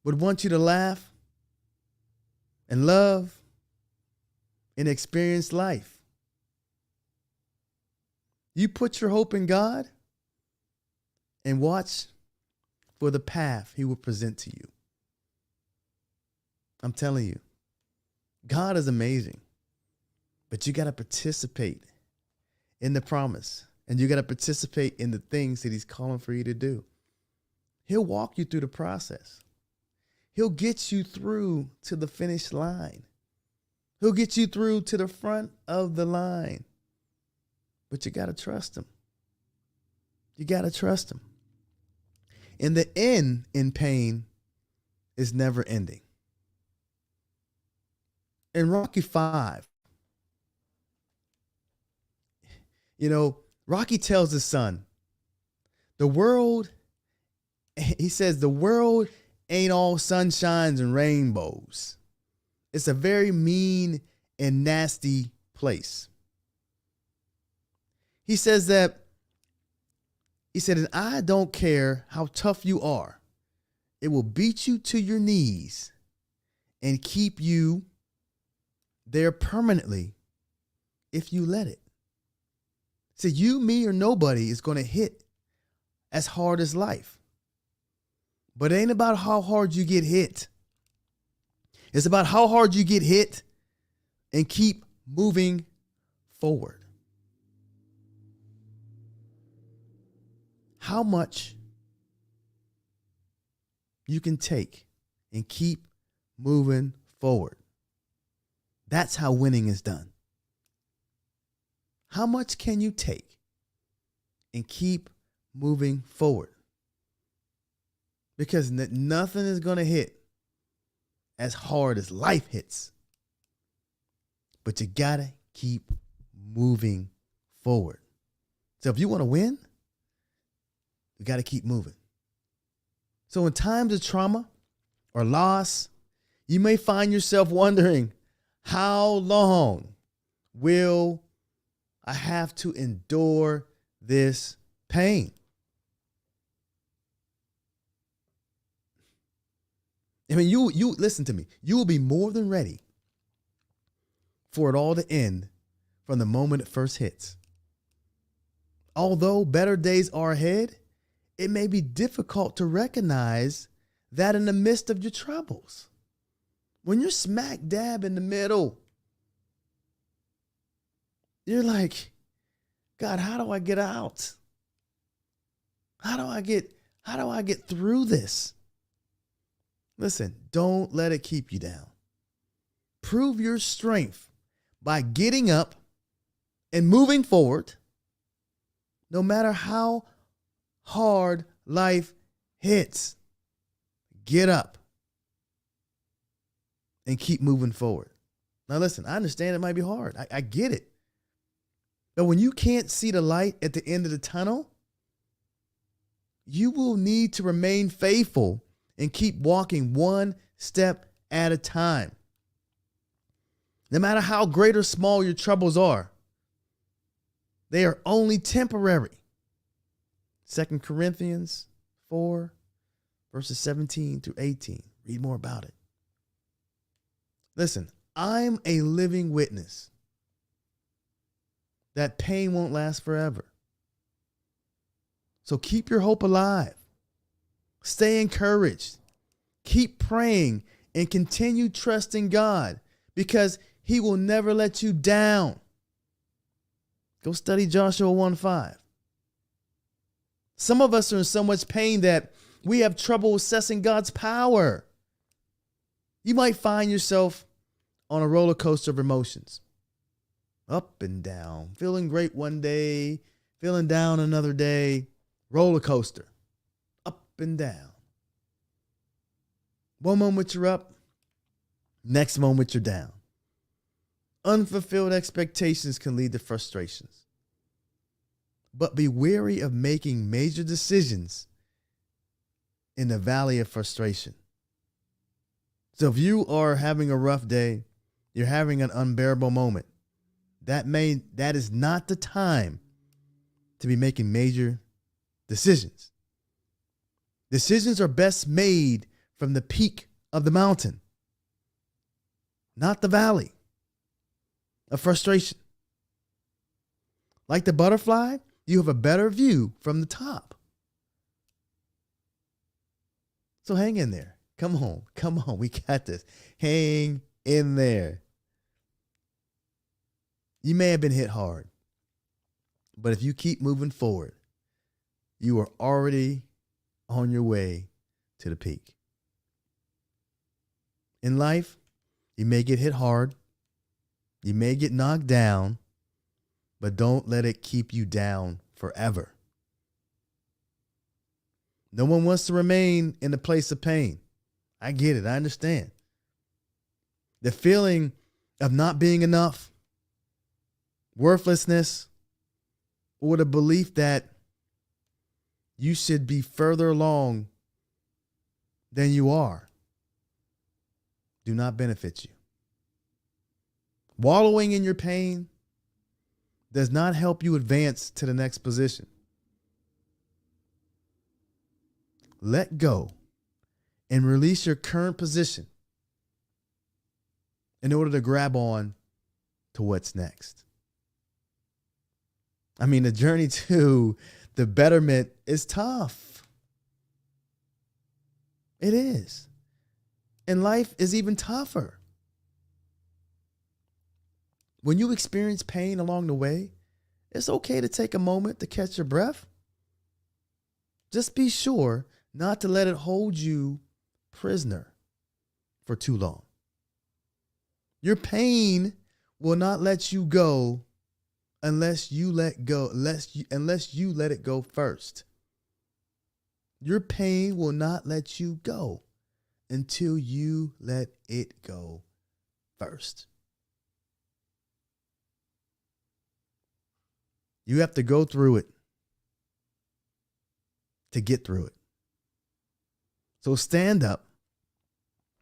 would want you to laugh and love and experience life. You put your hope in God and watch for the path he will present to you. I'm telling you, God is amazing, but you got to participate in the promise, and you got to participate in the things that he's calling for you to do. He'll walk you through the process. He'll get you through to the finish line. He'll get you through to the front of the line. But you got to trust him. You got to trust him. In the end, in pain, is never ending. In Rocky 5, Rocky tells his son, the world ain't all sunshines and rainbows. It's a very mean and nasty place. He said, and I don't care how tough you are. It will beat you to your knees and keep you there permanently if you let it. So you, me, or nobody is going to hit as hard as life. But it ain't about how hard you get hit. It's about how hard you get hit and keep moving forward. How much you can take and keep moving forward. That's how winning is done. How much can you take and keep moving forward? Because nothing is going to hit as hard as life hits. But you got to keep moving forward. So if you want to win, you got to keep moving. So in times of trauma or loss, you may find yourself wondering, how long will I have to endure this pain? I mean, you listen to me. You will be more than ready for it all to end from the moment it first hits. Although better days are ahead, it may be difficult to recognize that in the midst of your troubles. When you're smack dab in the middle, you're like, God, how do I get out? How do I get through this? Listen, don't let it keep you down. Prove your strength by getting up and moving forward, no matter how hard life hits. Get up and keep moving forward. Now listen, I understand it might be hard. I get it. But when you can't see the light at the end of the tunnel, you will need to remain faithful and keep walking one step at a time. No matter how great or small your troubles are, they are only temporary. 2 Corinthians 4, verses 17 through 18. Read more about it. Listen, I'm a living witness that pain won't last forever. So keep your hope alive. Stay encouraged. Keep praying and continue trusting God because He will never let you down. Go study Joshua 1:5. Some of us are in so much pain that we have trouble assessing God's power. You might find yourself on a roller coaster of emotions. Up and down. Feeling great one day, feeling down another day. Roller coaster. Up and down. One moment you're up, next moment you're down. Unfulfilled expectations can lead to frustrations. But be wary of making major decisions in the valley of frustration. So if you are having a rough day, you're having an unbearable moment, that is not the time to be making major decisions. Decisions are best made from the peak of the mountain, not the valley of frustration. Like the butterfly, you have a better view from the top. So hang in there. Come on. We got this. Hang in there. You may have been hit hard, but if you keep moving forward, you are already on your way to the peak. In life, you may get hit hard. You may get knocked down, but don't let it keep you down forever. No one wants to remain in a place of pain. I get it. I understand. The feeling of not being enough, worthlessness, or the belief that you should be further along than you are do not benefit you. Wallowing in your pain does not help you advance to the next position. Let go and release your current position in order to grab on to what's next. I mean, the journey to the betterment is tough. It is. And life is even tougher. When you experience pain along the way, it's okay to take a moment to catch your breath. Just be sure not to let it hold you prisoner for too long. Your pain will not let you go unless you let it go first. Your pain will not let you go until you let it go first. You have to go through it to get through it. So stand up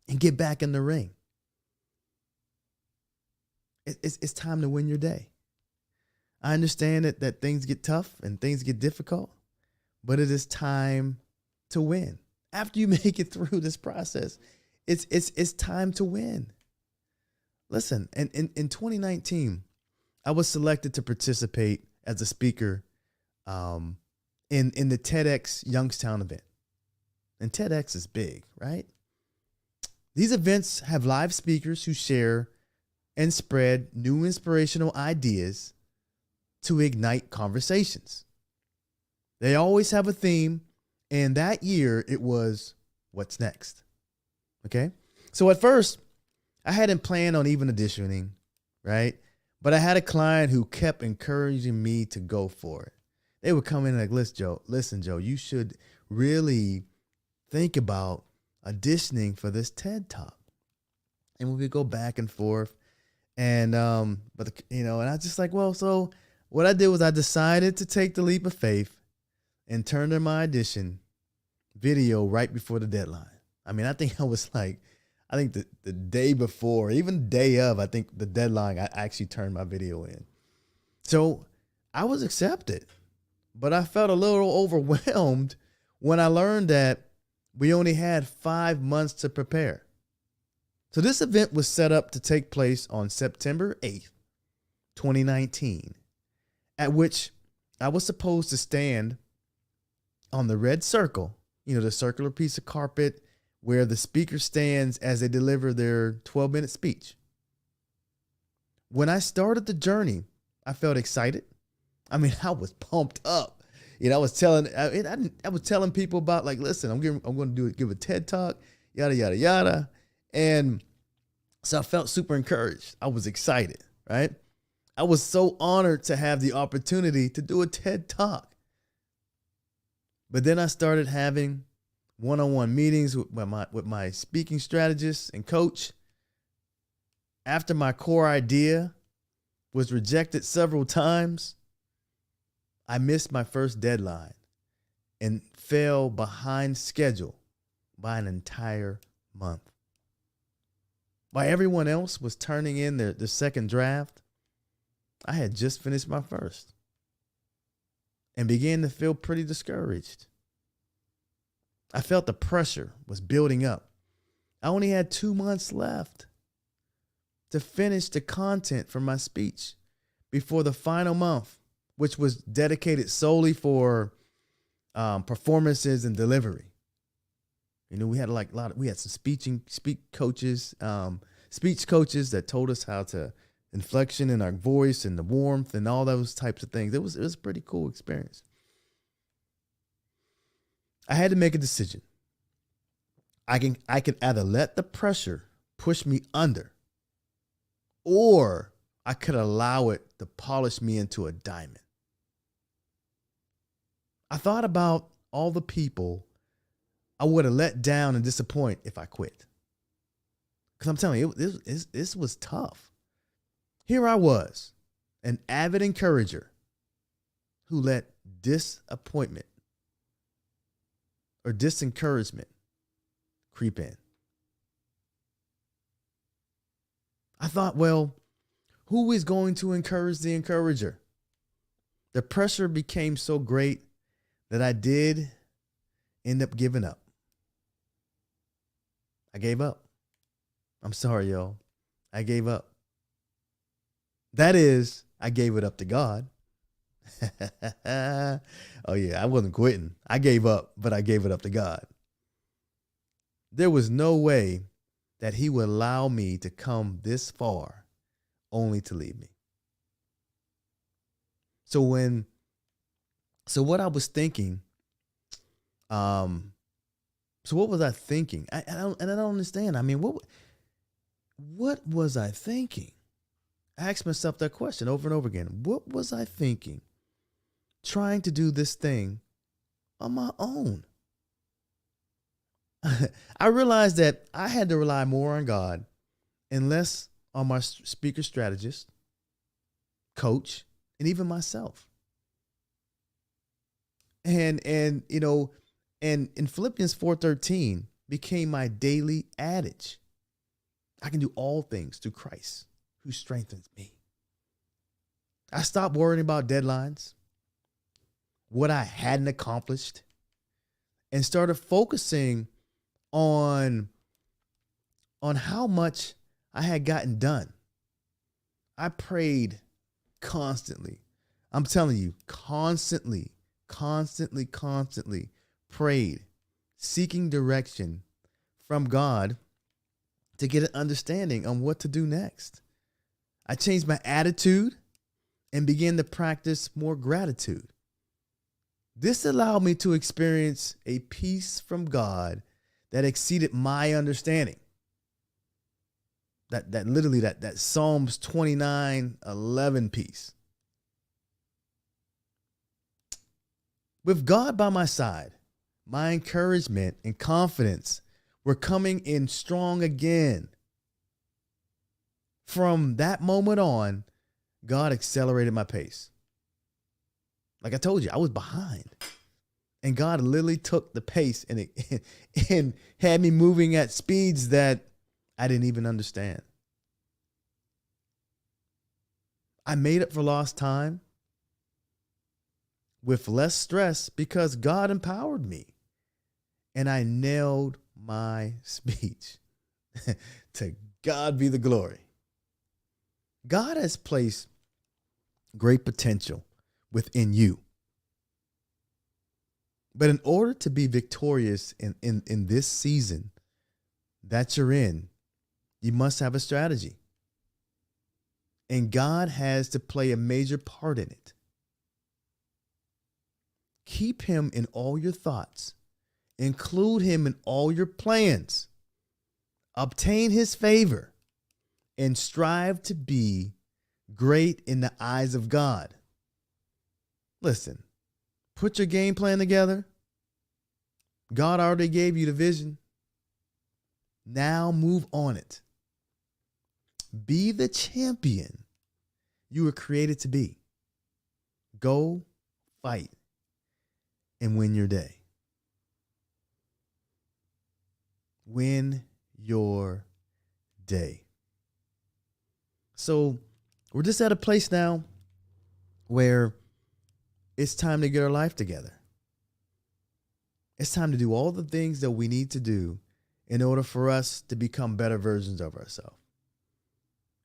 and get back in the ring. It's time to win your day. I understand that things get tough and things get difficult, but it is time to win. After you make it through this process, it's time to win. Listen, in 2019, I was selected to participate as a speaker in the TEDx Youngstown event. And TEDx is big, right? These events have live speakers who share and spread new inspirational ideas to ignite conversations. They always have a theme, and that year it was what's next. Okay? So at first, I hadn't planned on even auditioning, right? But I had a client who kept encouraging me to go for it. They would come in like, listen, Joe, you should really think about auditioning for this TED Talk. And we would go back and forth. And, and I was just like, well, so what I did was I decided to take the leap of faith and turn in my audition video right before the deadline. I mean, I think the day before, even the day of, I think the deadline, I actually turned my video in. So I was accepted, but I felt a little overwhelmed when I learned that we only had 5 months to prepare. So this event was set up to take place on September 8th, 2019, at which I was supposed to stand on the red circle, the circular piece of carpet where the speaker stands as they deliver their 12-minute speech. When I started the journey, I felt excited. I mean, I was pumped up. I was telling people about, like, listen, I'm going to give a TED Talk, yada, yada, yada. And so I felt super encouraged. I was excited, right? I was so honored to have the opportunity to do a TED Talk. But then I started having one-on-one meetings with my speaking strategist and coach. After my core idea was rejected several times, I missed my first deadline and fell behind schedule by an entire month. While everyone else was turning in their second draft, I had just finished my first and began to feel pretty discouraged. I felt the pressure was building up. I only had 2 months left to finish the content for my speech before the final month, which was dedicated solely for performances and delivery. We had we had some speech coaches that told us how to inflection in our voice and the warmth and all those types of things. It was a pretty cool experience. I had to make a decision. I can either let the pressure push me under, or I could allow it to polish me into a diamond. I thought about all the people I would have let down and disappoint if I quit. Because I'm telling you, this was tough. Here I was, an avid encourager who let disappointment or disencouragement creep in. I thought, well, who is going to encourage the encourager? The pressure became so great that I did end up giving up. I gave up. I'm sorry, y'all. I gave up. That is, I gave it up to God. Oh, yeah, I wasn't quitting. I gave up, but I gave it up to God. There was no way that he would allow me to come this far only to leave me. So what I was thinking, so what was I thinking? I don't understand. I mean, what was I thinking? I asked myself that question over and over again. What was I thinking? Trying to do this thing on my own. I realized that I had to rely more on God and less on my speaker strategist, coach, and even myself. And you know, and in Philippians 4:13 became my daily adage. I can do all things through Christ who strengthens me. I stopped worrying about deadlines, what I hadn't accomplished, and started focusing on how much I had gotten done. I prayed constantly. I'm telling you, constantly prayed, seeking direction from God to get an understanding on what to do next. I changed my attitude and began to practice more gratitude. This allowed me to experience a peace from God that exceeded my understanding. That Psalms 29:11 peace. With God by my side, my encouragement and confidence were coming in strong again. From that moment on, God accelerated my pace. Like I told you, I was behind. And God literally took the pace and had me moving at speeds that I didn't even understand. I made up for lost time with less stress because God empowered me. And I nailed my speech. To God be the glory. God has placed great potential within you. But in order to be victorious in this season that you're in, you must have a strategy. And God has to play a major part in it. Keep him in all your thoughts. Include him in all your plans. Obtain his favor and strive to be great in the eyes of God. Listen, put your game plan together. God already gave you the vision. Now move on it. Be the champion you were created to be. Go fight and win your day. Win your day. So we're just at a place now where it's time to get our life together. It's time to do all the things that we need to do in order for us to become better versions of ourselves.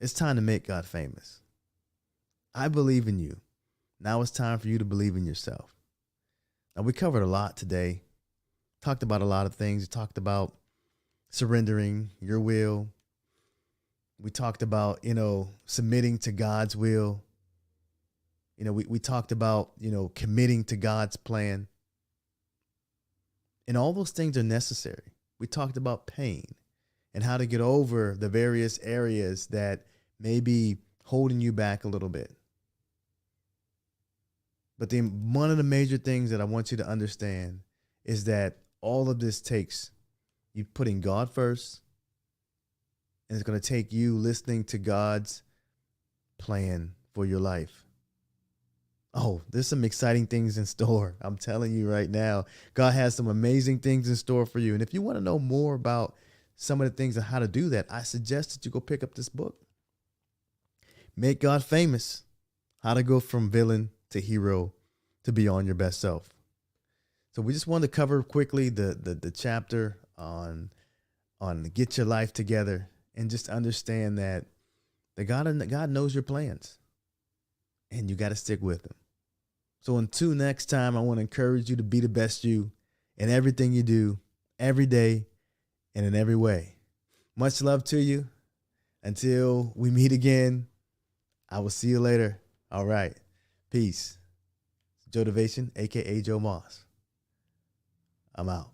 It's time to make God famous. I believe in you. Now it's time for you to believe in yourself. Now, we covered a lot today. Talked about a lot of things. We talked about surrendering your will. We talked about, submitting to God's will. We talked about, committing to God's plan. And all those things are necessary. We talked about pain and how to get over the various areas that may be holding you back a little bit. But then one of the major things that I want you to understand is that all of this takes you putting God first, and it's going to take you listening to God's plan for your life. Oh, there's some exciting things in store. I'm telling you right now, God has some amazing things in store for you. And if you want to know more about some of the things and how to do that, I suggest that you go pick up this book, Make God Famous: How to Go from Villain to Hero to Beyond Your Best Self. So we just wanted to cover quickly the chapter on get your life together, and just understand that God knows your plans, and you got to stick with him. So until next time, I want to encourage you to be the best you in everything you do, every day, and in every way. Much love to you. Until we meet again, I will see you later. All right. Peace. Joe Devation, a.k.a. Joe Moss. I'm out.